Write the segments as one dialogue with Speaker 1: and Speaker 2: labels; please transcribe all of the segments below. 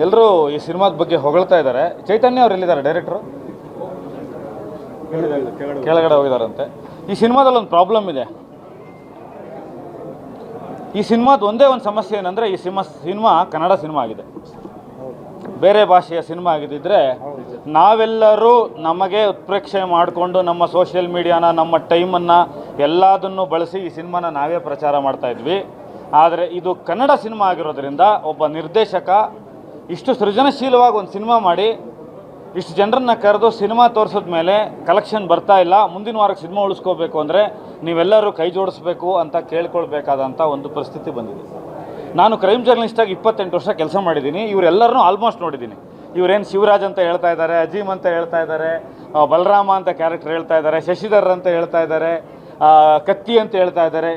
Speaker 1: ಎಲ್ಲರೂ ಈ ಸಿನಿಮಾದ ಬಗ್ಗೆ ಹೊಗಳ್ತಾ ಇದ್ದಾರೆ. ಚೈತನ್ಯ ಅವ್ರು ಎಲ್ಲಿದ್ದಾರೆ? ಡೈರೆಕ್ಟ್ರು ಕೆಳಗಡೆ ಹೋಗಿದಾರಂತೆ. ಈ ಸಿನಿಮಾದಲ್ಲಿ ಒಂದು ಪ್ರಾಬ್ಲಮ್ ಇದೆ. ಈ ಸಿನಿಮಾದ ಒಂದೇ ಒಂದು ಸಮಸ್ಯೆ ಏನಂದರೆ, ಈ ಸಿನಿಮಾ ಕನ್ನಡ ಸಿನಿಮಾ ಆಗಿದೆ. ಬೇರೆ ಭಾಷೆಯ ಸಿನಿಮಾ ಆಗಿದ್ದರೆ ನಾವೆಲ್ಲರೂ ನಮಗೆ ಉತ್ಪ್ರೇಕ್ಷೆ ಮಾಡಿಕೊಂಡು ನಮ್ಮ ಸೋಷಿಯಲ್ ಮೀಡಿಯಾನ, ನಮ್ಮ ಟೈಮನ್ನು ಎಲ್ಲದನ್ನು ಬಳಸಿ ಈ ಸಿನಿಮಾನ ನಾವೇ ಪ್ರಚಾರ ಮಾಡ್ತಾಯಿದ್ವಿ. ಆದರೆ ಇದು ಕನ್ನಡ ಸಿನಿಮಾ ಆಗಿರೋದ್ರಿಂದ ಒಬ್ಬ ನಿರ್ದೇಶಕ ಇಷ್ಟು ಸೃಜನಶೀಲವಾಗಿ ಒಂದು ಸಿನಿಮಾ ಮಾಡಿ ಇಷ್ಟು ಜನರನ್ನ ಕರೆದು ಸಿನಿಮಾ ತೋರಿಸಿದ ಮೇಲೆ ಕಲೆಕ್ಷನ್ ಬರ್ತಾ ಇಲ್ಲ, ಮುಂದಿನ ವಾರಕ್ಕೆ ಸಿನಿಮಾ ಉಳಿಸ್ಕೋಬೇಕು ಅಂದರೆ ನೀವೆಲ್ಲರೂ ಕೈ ಜೋಡಿಸ್ಬೇಕು ಅಂತ ಕೇಳ್ಕೊಳ್ಬೇಕಾದಂಥ ಒಂದು ಪರಿಸ್ಥಿತಿ ಬಂದಿದೆ. ನಾನು ಕ್ರೈಮ್ ಜರ್ನಲಿಸ್ಟಾಗಿ 28 ವರ್ಷ ಕೆಲಸ ಮಾಡಿದ್ದೀನಿ. ಇವರೆಲ್ಲರನ್ನೂ ಆಲ್ಮೋಸ್ಟ್ ನೋಡಿದ್ದೀನಿ. ಇವರೇನು ಶಿವರಾಜ್ ಅಂತ ಹೇಳ್ತಾ ಇದ್ದಾರೆ, ಅಜೀಮ್ ಅಂತ ಹೇಳ್ತಾ ಇದ್ದಾರೆ, ಬಲರಾಮ ಅಂತ ಕ್ಯಾರೆಕ್ಟರ್ ಹೇಳ್ತಾ ಇದ್ದಾರೆ, ಶಶಿಧರ್ ಅಂತ ಹೇಳ್ತಾ ಇದ್ದಾರೆ, ಕತ್ತಿ ಅಂತ ಹೇಳ್ತಾ ಇದ್ದಾರೆ,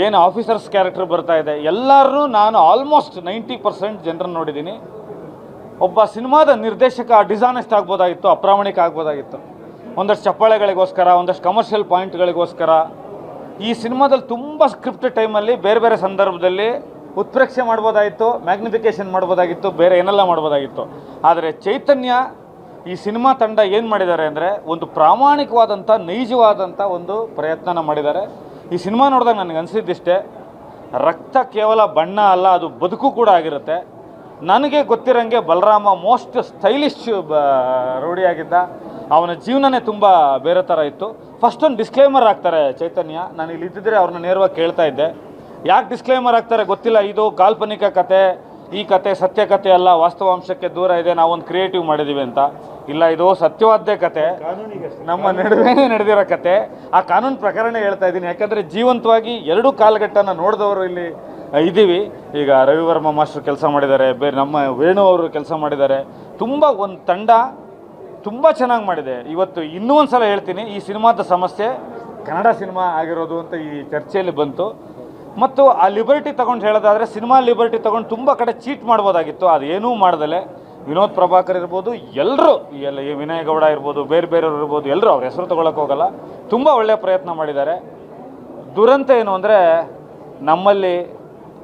Speaker 1: ಏನು ಆಫೀಸರ್ಸ್ ಕ್ಯಾರೆಕ್ಟರ್ ಬರ್ತಾ ಇದೆ. ಎಲ್ಲರೂ ನಾನು ಆಲ್ಮೋಸ್ಟ್ 90% ಜನರನ್ನು ನೋಡಿದ್ದೀನಿ. ಒಬ್ಬ ಸಿನಿಮಾದ ನಿರ್ದೇಶಕ ಡಿಸಾನೆಸ್ಟ್ ಆಗ್ಬೋದಾಗಿತ್ತು, ಅಪ್ರಾಮಾಣಿಕ ಆಗ್ಬೋದಾಗಿತ್ತು. ಒಂದಷ್ಟು ಚಪ್ಪಾಳೆಗಳಿಗೋಸ್ಕರ, ಒಂದಷ್ಟು ಕಮರ್ಷಿಯಲ್ ಪಾಯಿಂಟ್ಗಳಿಗೋಸ್ಕರ ಈ ಸಿನಿಮಾದಲ್ಲಿ ತುಂಬ ಸ್ಕ್ರಿಪ್ಟ್ ಟೈಮಲ್ಲಿ ಬೇರೆ ಬೇರೆ ಸಂದರ್ಭದಲ್ಲಿ ಉತ್ಪ್ರೇಕ್ಷೆ ಮಾಡ್ಬೋದಾಗಿತ್ತು, ಮ್ಯಾಗ್ನಿಫಿಕೇಷನ್ ಮಾಡ್ಬೋದಾಗಿತ್ತು, ಬೇರೆ ಏನೆಲ್ಲ ಮಾಡ್ಬೋದಾಗಿತ್ತು. ಆದರೆ ಚೈತನ್ಯ ಈ ಸಿನಿಮಾ ತಂಡ ಏನು ಮಾಡಿದ್ದಾರೆ ಅಂದರೆ, ಒಂದು ಪ್ರಾಮಾಣಿಕವಾದಂಥ ನೈಜವಾದಂಥ ಒಂದು ಪ್ರಯತ್ನನ ಮಾಡಿದ್ದಾರೆ. ಈ ಸಿನಿಮಾ ನೋಡಿದಾಗ ನನಗೆ ಅನಿಸಿದ್ದಿಷ್ಟೇ, ರಕ್ತ ಕೇವಲ ಬಣ್ಣ ಅಲ್ಲ, ಅದು ಬದುಕು ಕೂಡ ಆಗಿರುತ್ತೆ. ನನಗೆ ಗೊತ್ತಿರೋಂಗೆ ಬಲರಾಮ ಮೋಸ್ಟ್ ಸ್ಟೈಲಿಶ್ ರೌಡಿಯಾಗಿದ್ದ. ಅವನ ಜೀವನನೇ ತುಂಬ ಬೇರೆ ಥರ ಇತ್ತು. ಫಸ್ಟ್ ಒಂದು ಡಿಸ್ಕ್ಲೇಮರ್ ಹಾಕ್ತಾರೆ ಚೈತನ್ಯ. ನಾನು ಇಲ್ಲಿ ಇದ್ದಿದ್ದರೆ ಅವ್ರನ್ನ ನೇರವಾಗಿ ಕೇಳ್ತಾ ಇದ್ದೆ, ಯಾಕೆ ಡಿಸ್ಕ್ಲೇಮರ್ ಹಾಕ್ತಾರೆ ಗೊತ್ತಿಲ್ಲ, ಇದು ಕಾಲ್ಪನಿಕ ಕತೆ, ಈ ಕತೆ ಸತ್ಯ ಕತೆ ಅಲ್ಲ, ವಾಸ್ತವಾಂಶಕ್ಕೆ ದೂರ ಇದೆ, ನಾವೊಂದು ಕ್ರಿಯೇಟಿವ್ ಮಾಡಿದ್ದೀವಿ ಅಂತ. ಇಲ್ಲ, ಇದು ಸತ್ಯವಾದ್ದೇ ಕತೆ, ನಮ್ಮ ನಡುವೆನೇ ನಡೆದಿರೋ ಕತೆ. ಆ ಕಾನೂನು ಪ್ರಕಾರನೇ ಹೇಳ್ತಾ ಇದ್ದೀನಿ, ಯಾಕಂದರೆ ಜೀವಂತವಾಗಿ ಎರಡೂ ಕಾಲಘಟ್ಟನ ನೋಡಿದವರು ಇಲ್ಲಿ ಇದ್ದೀವಿ. ಈಗ ರವಿವರ್ಮ ಮಾಸ್ಟರ್ ಕೆಲಸ ಮಾಡಿದ್ದಾರೆ, ಬೇರೆ ನಮ್ಮ ವೇಣು ಅವರು ಕೆಲಸ ಮಾಡಿದ್ದಾರೆ. ತುಂಬ ಒಂದು ತಂಡ ತುಂಬ ಚೆನ್ನಾಗಿ ಮಾಡಿದೆ. ಇವತ್ತು ಇನ್ನೂ ಒಂದು ಸಲ ಹೇಳ್ತೀನಿ, ಈ ಸಿನಿಮಾದ ಸಮಸ್ಯೆ ಕನ್ನಡ ಸಿನಿಮಾ ಆಗಿರೋದು ಅಂತ ಈ ಚರ್ಚೆಯಲ್ಲಿ ಬಂತು. ಮತ್ತು ಆ ಲಿಬರ್ಟಿ ತೊಗೊಂಡು ಹೇಳೋದಾದರೆ, ಸಿನಿಮಾ ಲಿಬರ್ಟಿ ತೊಗೊಂಡು ತುಂಬ ಕಡೆ ಚೀಟ್ ಮಾಡ್ಬೋದಾಗಿತ್ತು. ಅದೇನೂ ಮಾಡ್ದಲೆ ವಿನೋದ್ ಪ್ರಭಾಕರ್ ಇರ್ಬೋದು, ಎಲ್ಲರೂ ಎಲ್ಲ ವಿನಯ್ ಗೌಡ ಇರ್ಬೋದು, ಬೇರೆ ಬೇರೆಯವ್ರು ಇರ್ಬೋದು, ಎಲ್ಲರೂ ಅವ್ರ ಹೆಸರು ತೊಗೊಳಕ್ಕೆ ಹೋಗಲ್ಲ, ತುಂಬ ಒಳ್ಳೆಯ ಪ್ರಯತ್ನ ಮಾಡಿದ್ದಾರೆ. ದುರಂತ ಏನು ಅಂದರೆ, ನಮ್ಮಲ್ಲಿ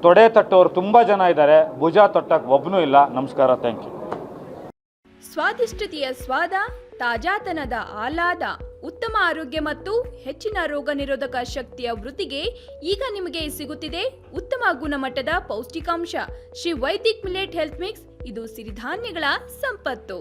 Speaker 1: ತೊಡೆ ತಟ್ಟೋರು ತುಂಬ ಜನ ಇದ್ದಾರೆ, ಭುಜ ತೊಟ್ಟಕ್ಕೆ ಒಬ್ಬನೂ ಇಲ್ಲ. ನಮಸ್ಕಾರ, ಥ್ಯಾಂಕ್ ಯು.
Speaker 2: ಸ್ವಾದಿಷ್ಟತೆಯ ಸ್ವಾದ, ತಾಜಾತನದ ಆಹ್ಲಾದ, ಉತ್ತಮ ಆರೋಗ್ಯ ಮತ್ತು ಹೆಚ್ಚಿನ ರೋಗ ನಿರೋಧಕ ಶಕ್ತಿಯ ವೃದ್ಧಿಗೆ ಈಗ ನಿಮಗೆ ಸಿಗುತ್ತಿದೆ ಉತ್ತಮ ಗುಣಮಟ್ಟದ ಪೌಷ್ಟಿಕಾಂಶ Shri Vaidik millet health mix. ಇದು ಸಿರಿಧಾನ್ಯಗಳ ಸಂಪತ್ತು.